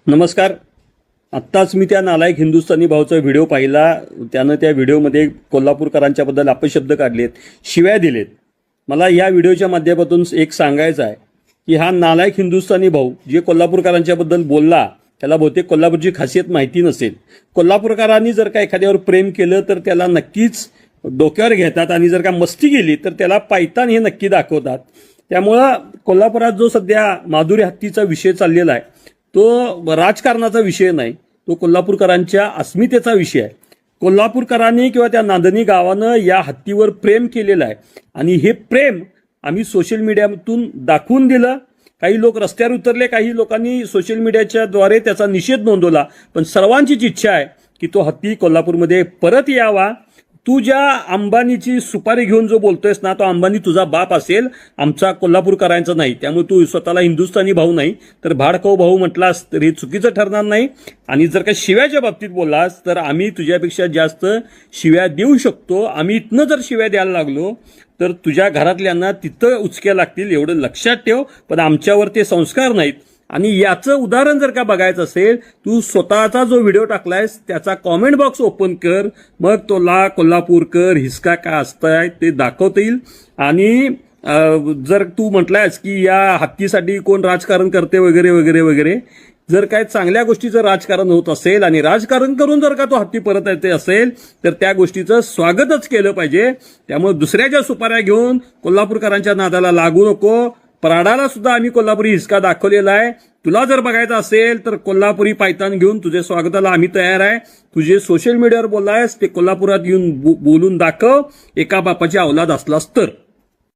नमस्कार. आत्ताच मी त्या नालायक हिंदुस्थानी भाऊचा व्हिडिओ पाहिला. त्यानं त्या व्हिडिओमध्ये कोल्हापूरकरांच्याबद्दल अपशब्द काढलेत, शिव्या दिलेत. मला या व्हिडिओच्या माध्यमातून एक सांगायचं आहे की हा नालायक हिंदुस्थानी भाऊ जे कोल्हापूरकरांच्याबद्दल बोलला त्याला बहुतेक कोल्हापूरची खासियत माहिती नसेल. कोल्हापूरकरांनी जर का एखाद्यावर प्रेम केलं तर त्याला नक्कीच डोक्यावर घेतात आणि जर का मस्ती केली तर त्याला पायतान हे नक्की दाखवतात. त्यामुळं कोल्हापुरात जो सध्या माधुरी हत्तीचा विषय चाललेला आहे तो राजकारणाचा विषय नाही, तो कोल्हापूरकरांच्या अस्मितेचा विषय आहे. कोल्हापूरकरांनी किंवा त्या नांदणी गावानं या हत्तीवर प्रेम केलेलं आहे आणि हे प्रेम आम्ही सोशल मीडियातून दाखवून दिलं. काही लोक रस्त्यावर उतरले, काही लोकांनी सोशल मीडियाच्या द्वारे त्याचा निषेध नोंदवला. पण सर्वांचीच इच्छा आहे की तो हत्ती कोल्हापूरमध्ये परत यावा. तू ज्या अंबानीची सुपारी घेऊन जो बोलतोयस ना, तो अंबानी तुझा बाप असेल, आमचा कोल्हापूरकरांचा नाही. त्यामुळे तू स्वतःला हिंदुस्थानी भाऊ नाही तर भाडखाऊ भाऊ म्हटलास तर हे चुकीचं ठरणार नाही. आणि जर का शिव्याच्या बाबतीत बोललास तर आम्ही तुझ्यापेक्षा जास्त शिव्या देऊ शकतो. आम्ही इथनं जर शिव्या द्यायला लागलो तर तुझ्या घरातल्यांना तिथं उचक्या लागतील, एवढं लक्षात ठेव. पण आमच्यावर ते संस्कार नाहीत. आणि याचं उदाहरण जर का बघायचं असेल, तू स्वतःचा जो व्हिडिओ टाकलायस त्याचा कॉमेंट बॉक्स ओपन कर, मग तुला कोल्हापूरकर हिसका का असताय ते दाखवता येईल. आणि जर तू म्हटलायस की या हत्तीसाठी कोण राजकारण करते वगैरे वगैरे वगैरे, जर काय चांगल्या गोष्टीचं राजकारण होत असेल आणि राजकारण करून जर का तो हत्ती परत येते असेल तर त्या गोष्टीचं स्वागतच केलं पाहिजे. त्यामुळे दुसऱ्याच्या सुपाऱ्या घेऊन कोल्हापूरकरांच्या नादाला लागू नको. पराडाला सुद्धा आम्ही कोल्हापुरी हिसका दाखवलेला आहे. तुला जर बघायचं असेल तर कोल्हापुरी पायतान घेऊन तुझ्या स्वागताला आम्ही तयार आहे. तुझे सोशल मीडियावर बोलायस ते कोल्हापुरात येऊन बोलून दाखव, एका बापाची औलाद असलास तर.